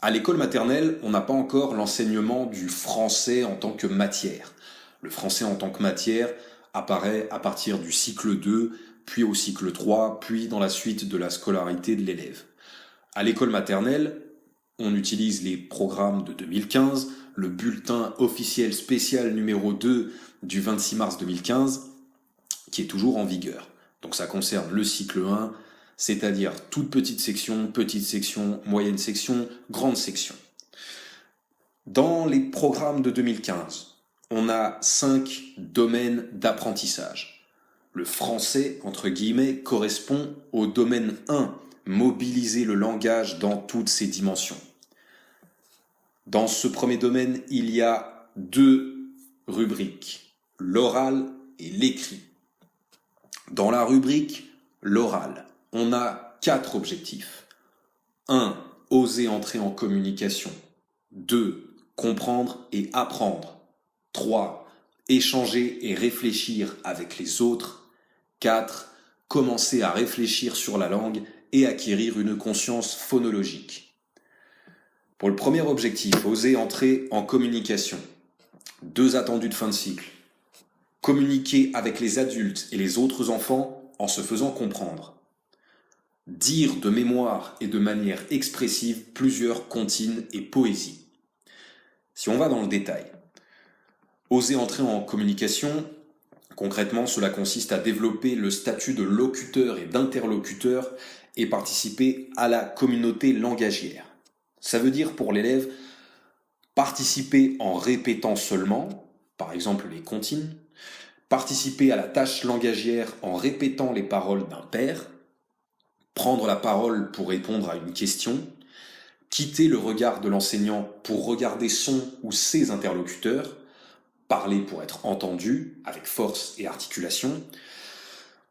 À l'école maternelle, on n'a pas encore l'enseignement du français en tant que matière. Le français en tant que matière apparaît à partir du cycle 2, puis au cycle 3, puis dans la suite de la scolarité de l'élève. À l'école maternelle, on utilise les programmes de 2015, le bulletin officiel spécial numéro 2 du 26 mars 2015, qui est toujours en vigueur. Donc ça concerne le cycle 1, c'est-à-dire toute petite section, moyenne section, grande section. Dans les programmes de 2015, on a 5 domaines d'apprentissage. Le français, entre guillemets, correspond au domaine 1, mobiliser le langage dans toutes ses dimensions. Dans ce premier domaine, il y a 2 rubriques, l'oral et l'écrit. Dans la rubrique l'oral, on a 4 objectifs. 1. Oser entrer en communication. 2. Comprendre et apprendre. 3. Échanger et réfléchir avec les autres. 4. Commencer à réfléchir sur la langue et acquérir une conscience phonologique. Pour le premier objectif, oser entrer en communication. 2 attendus de fin de cycle. Communiquer avec les adultes et les autres enfants en se faisant comprendre. Dire de mémoire et de manière expressive plusieurs comptines et poésies. Si on va dans le détail, oser entrer en communication, concrètement, cela consiste à développer le statut de locuteur et d'interlocuteur et participer à la communauté langagière. Ça veut dire pour l'élève participer en répétant seulement, par exemple les comptines, participer à la tâche langagière en répétant les paroles d'un père, prendre la parole pour répondre à une question, quitter le regard de l'enseignant pour regarder son ou ses interlocuteurs, parler pour être entendu avec force et articulation,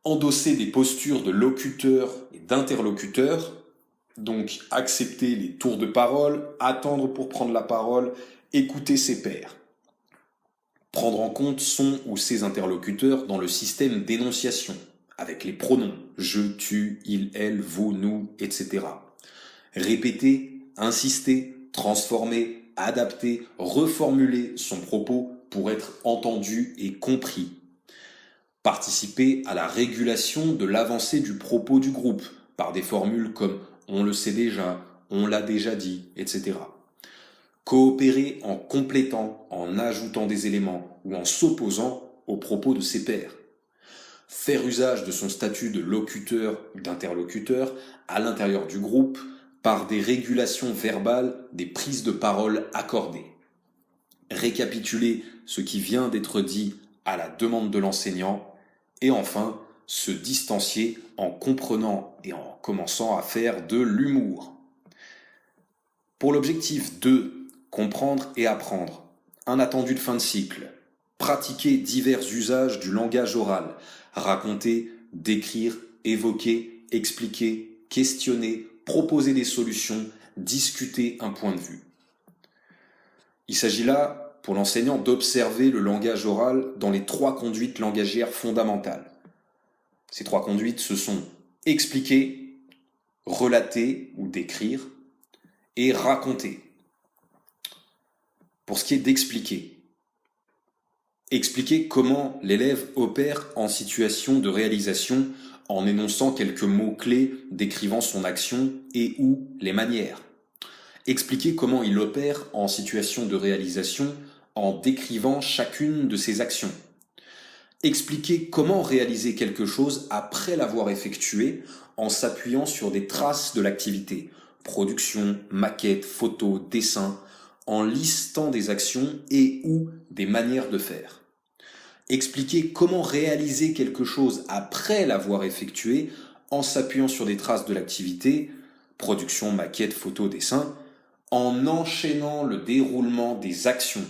endosser des postures de locuteur et d'interlocuteur, donc accepter les tours de parole, attendre pour prendre la parole, écouter ses pairs. Prendre en compte son ou ses interlocuteurs dans le système d'énonciation, avec les pronoms je, tu, il, elle, vous, nous, etc. Répéter, insister, transformer, adapter, reformuler son propos pour être entendu et compris. Participer à la régulation de l'avancée du propos du groupe, par des formules comme on le sait déjà, on l'a déjà dit, etc. Coopérer en complétant, en ajoutant des éléments ou en s'opposant aux propos de ses pairs. Faire usage de son statut de locuteur ou d'interlocuteur à l'intérieur du groupe par des régulations verbales des prises de parole accordées. Récapituler ce qui vient d'être dit à la demande de l'enseignant et enfin se distancier en comprenant et en commençant à faire de l'humour. Pour l'objectif 2, comprendre et apprendre, un attendu de fin de cycle, pratiquer divers usages du langage oral, raconter, décrire, évoquer, expliquer, questionner, proposer des solutions, discuter un point de vue. Il s'agit là, pour l'enseignant, d'observer le langage oral dans les 3 conduites langagières fondamentales. Ces 3 conduites, ce sont expliquer, relater ou décrire et raconter. Pour ce qui est d'expliquer, expliquer comment l'élève opère en situation de réalisation en énonçant quelques mots-clés décrivant son action et ou les manières. Expliquer comment il opère en situation de réalisation en décrivant chacune de ses actions. Expliquer comment réaliser quelque chose après l'avoir effectué en s'appuyant sur des traces de l'activité, production, maquette, photo, dessin, en listant des actions et ou des manières de faire. Expliquer comment réaliser quelque chose après l'avoir effectué en s'appuyant sur des traces de l'activité, production, maquette, photo, dessin, en enchaînant le déroulement des actions.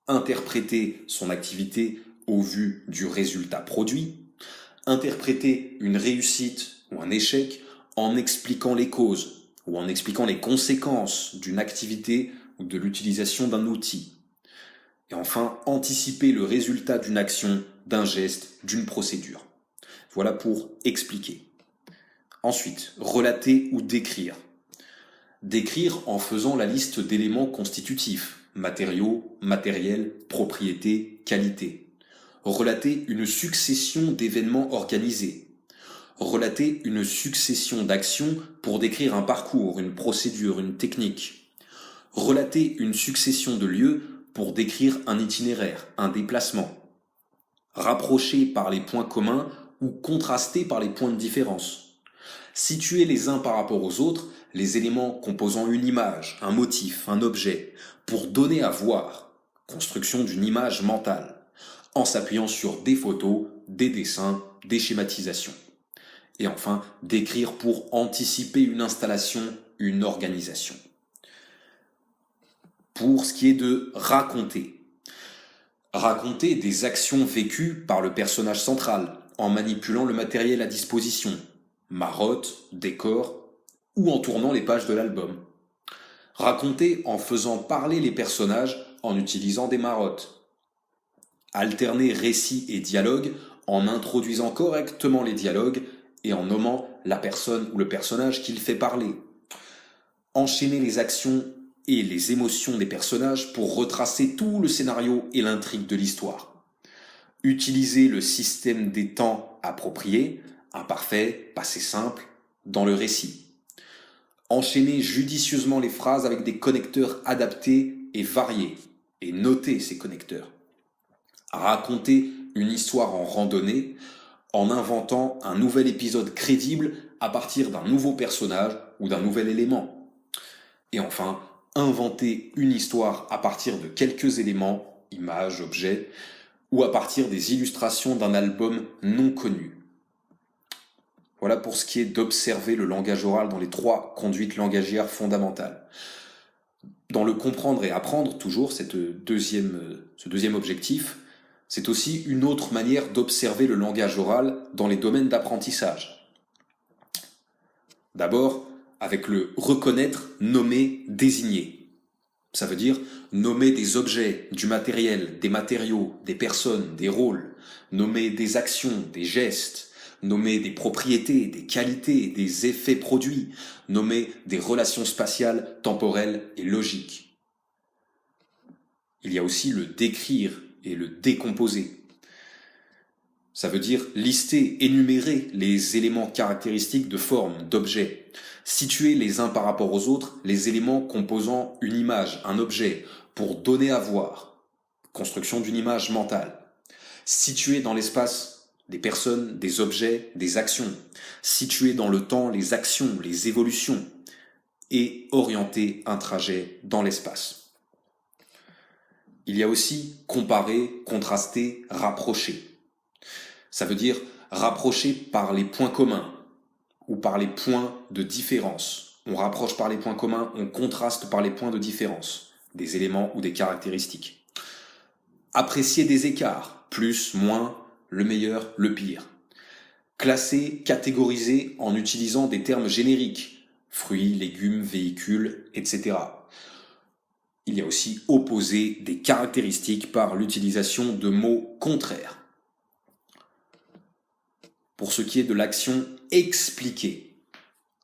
Interpréter son activité au vu du résultat produit, interpréter une réussite ou un échec en expliquant les causes ou en expliquant les conséquences d'une activité ou de l'utilisation d'un outil. Et enfin, anticiper le résultat d'une action, d'un geste, d'une procédure. Voilà pour expliquer. Ensuite, relater ou décrire. Décrire en faisant la liste d'éléments constitutifs, matériaux, matériels, propriétés, qualités. Relater une succession d'événements organisés. Relater une succession d'actions pour décrire un parcours, une procédure, une technique. Relater une succession de lieux pour décrire un itinéraire, un déplacement. Rapprocher par les points communs ou contraster par les points de différence. Situer les uns par rapport aux autres les éléments composant une image, un motif, un objet, pour donner à voir, construction d'une image mentale, en s'appuyant sur des photos, des dessins, des schématisations. Et enfin, décrire pour anticiper une installation, une organisation. Pour ce qui est de raconter. Raconter des actions vécues par le personnage central, en manipulant le matériel à disposition, marotte, décor, ou en tournant les pages de l'album. Raconter en faisant parler les personnages en utilisant des marottes. Alterner récit et dialogue en introduisant correctement les dialogues et en nommant la personne ou le personnage qu'il fait parler. Enchaîner les actions et les émotions des personnages pour retracer tout le scénario et l'intrigue de l'histoire. Utiliser le système des temps appropriés, imparfait, passé simple, dans le récit. Enchaîner judicieusement les phrases avec des connecteurs adaptés et variés, et noter ces connecteurs. Raconter une histoire en randonnée, en inventant un nouvel épisode crédible à partir d'un nouveau personnage ou d'un nouvel élément. Et enfin, inventer une histoire à partir de quelques éléments, images, objets, ou à partir des illustrations d'un album non connu. Voilà pour ce qui est d'observer le langage oral dans les 3 conduites langagières fondamentales. Dans le comprendre et apprendre, toujours, ce deuxième objectif, c'est aussi une autre manière d'observer le langage oral dans les domaines d'apprentissage. D'abord, avec le reconnaître, nommer, désigner. Ça veut dire nommer des objets, du matériel, des matériaux, des personnes, des rôles, nommer des actions, des gestes, nommer des propriétés, des qualités, des effets produits, nommer des relations spatiales, temporelles et logiques. Il y a aussi le décrire et le décomposer. Ça veut dire lister, énumérer les éléments caractéristiques de forme, d'objets, situer les uns par rapport aux autres les éléments composant une image, un objet, pour donner à voir, construction d'une image mentale, situer dans l'espace des personnes, des objets, des actions, situer dans le temps les actions, les évolutions, et orienter un trajet dans l'espace. Il y a aussi comparer, contraster, rapprocher. Ça veut dire rapprocher par les points communs ou par les points de différence. On rapproche par les points communs, on contraste par les points de différence, des éléments ou des caractéristiques. Apprécier des écarts, plus, moins, le meilleur, le pire. Classer, catégoriser en utilisant des termes génériques, fruits, légumes, véhicules, etc. Il y a aussi opposer des caractéristiques par l'utilisation de mots contraires. Pour ce qui est de l'action expliquer,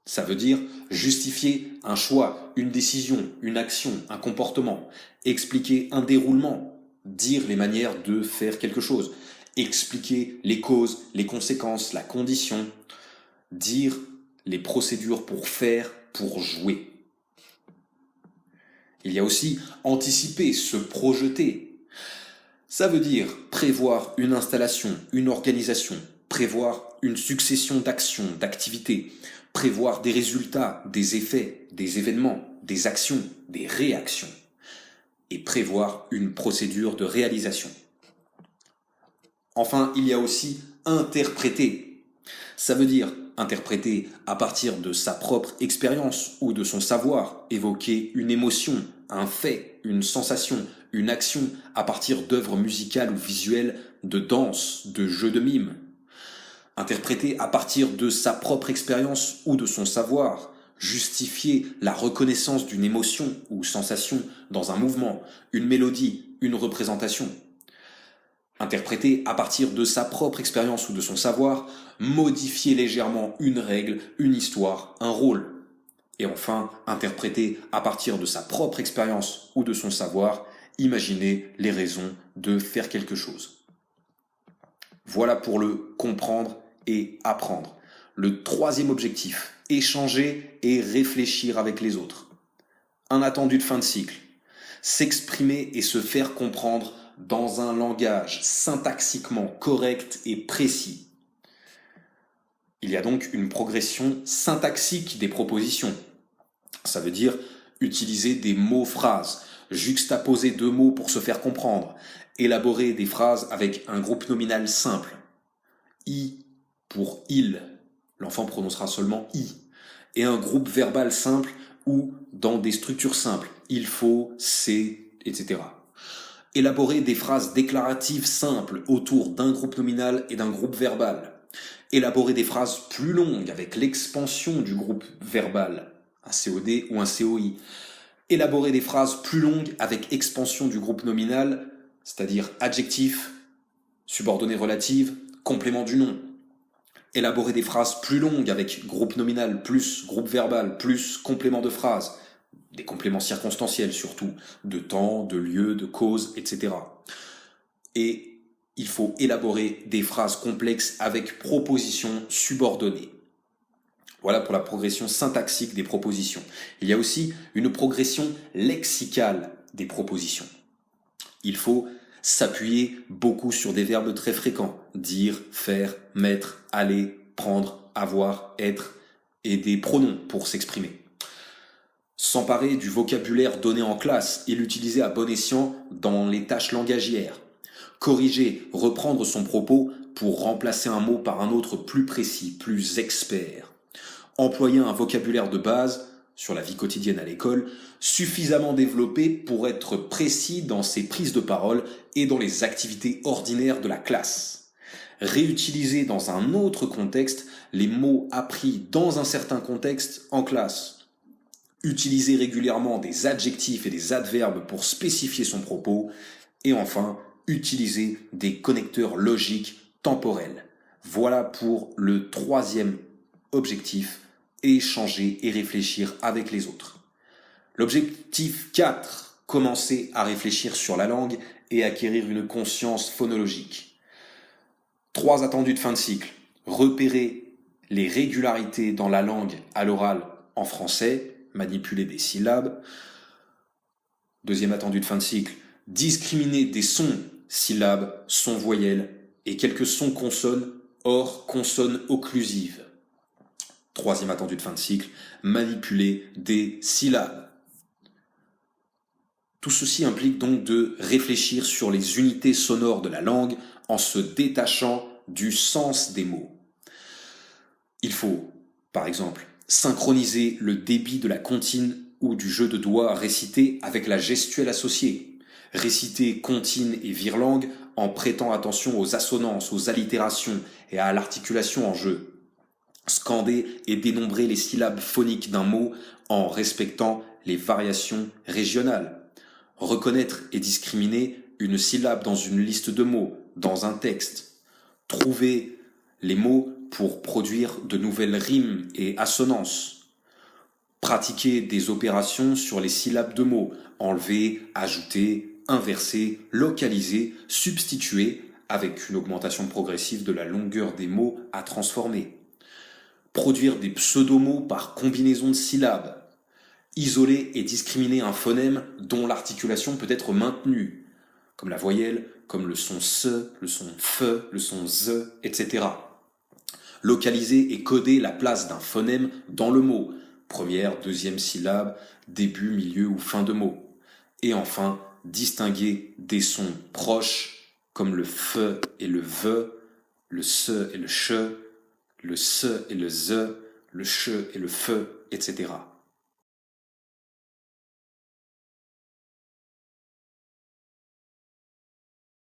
ça veut dire justifier un choix, une décision, une action, un comportement, expliquer un déroulement, dire les manières de faire quelque chose, expliquer les causes, les conséquences, la condition, dire les procédures pour faire, pour jouer. Il y a aussi anticiper, se projeter. Ça veut dire prévoir une installation, une organisation, prévoir une succession d'actions, d'activités, prévoir des résultats, des effets, des événements, des actions, des réactions, et prévoir une procédure de réalisation. Enfin, il y a aussi interpréter. Ça veut dire interpréter à partir de sa propre expérience ou de son savoir, évoquer une émotion, un fait, une sensation, une action à partir d'œuvres musicales ou visuelles, de danse, de jeux de mime. Interpréter à partir de sa propre expérience ou de son savoir, justifier la reconnaissance d'une émotion ou sensation dans un mouvement, une mélodie, une représentation. Interpréter à partir de sa propre expérience ou de son savoir, modifier légèrement une règle, une histoire, un rôle. Et enfin, interpréter à partir de sa propre expérience ou de son savoir, imaginer les raisons de faire quelque chose. Voilà pour le comprendre et apprendre. Le troisième objectif, échanger et réfléchir avec les autres. Un attendu de fin de cycle, s'exprimer et se faire comprendre dans un langage syntaxiquement correct et précis. Il y a donc une progression syntaxique des propositions. Ça veut dire utiliser des mots-phrases, juxtaposer deux mots pour se faire comprendre, élaborer des phrases avec un groupe nominal simple. I pour il, l'enfant prononcera seulement I, et un groupe verbal simple ou dans des structures simples, il faut, c'est, etc. Élaborer des phrases déclaratives simples autour d'un groupe nominal et d'un groupe verbal. Élaborer des phrases plus longues avec l'expansion du groupe verbal, un COD ou un COI. Élaborer des phrases plus longues avec expansion du groupe nominal, c'est-à-dire adjectif, subordonnée relative, complément du nom. Élaborer des phrases plus longues avec groupe nominal plus groupe verbal plus complément de phrase, des compléments circonstanciels surtout, de temps, de lieu, de cause, etc. Et il faut élaborer des phrases complexes avec propositions subordonnées. Voilà pour la progression syntaxique des propositions. Il y a aussi une progression lexicale des propositions. Il faut s'appuyer beaucoup sur des verbes très fréquents. Dire, faire, mettre, aller, prendre, avoir, être, et des pronoms pour s'exprimer. S'emparer du vocabulaire donné en classe et l'utiliser à bon escient dans les tâches langagières. Corriger, reprendre son propos pour remplacer un mot par un autre plus précis, plus expert. Employer un vocabulaire de base, sur la vie quotidienne à l'école, suffisamment développé pour être précis dans ses prises de parole et dans les activités ordinaires de la classe. Réutiliser dans un autre contexte les mots appris dans un certain contexte en classe. Utiliser régulièrement des adjectifs et des adverbes pour spécifier son propos. Et enfin, utiliser des connecteurs logiques temporels. Voilà pour le troisième objectif, échanger et réfléchir avec les autres. L'objectif 4, commencer à réfléchir sur la langue et acquérir une conscience phonologique. 3 attendus de fin de cycle, repérer les régularités dans la langue à l'oral en français, manipuler des syllabes. Deuxième attendu de fin de cycle, discriminer des sons, syllabes, sons voyelles et quelques sons consonnes hors consonnes occlusives. Troisième attendu de fin de cycle, manipuler des syllabes. Tout ceci implique donc de réfléchir sur les unités sonores de la langue en se détachant du sens des mots. Il faut, par exemple, synchroniser le débit de la comptine ou du jeu de doigts récité avec la gestuelle associée. Réciter comptine et virelangue en prêtant attention aux assonances, aux allitérations et à l'articulation en jeu. Scander et dénombrer les syllabes phoniques d'un mot en respectant les variations régionales. Reconnaître et discriminer une syllabe dans une liste de mots, dans un texte. Trouver les mots pour produire de nouvelles rimes et assonances. Pratiquer des opérations sur les syllabes de mots, enlever, ajouter, inverser, localiser, substituer, avec une augmentation progressive de la longueur des mots à transformer. Produire des pseudomots par combinaison de syllabes. Isoler et discriminer un phonème dont l'articulation peut être maintenue, comme la voyelle, comme le son se, le son fe, le son ze, etc. Localiser et coder la place d'un phonème dans le mot, première, deuxième syllabe, début, milieu ou fin de mot. Et enfin, distinguer des sons proches, comme le fe et le ve, le se et le che, le se et le ze, le che et le fe, etc.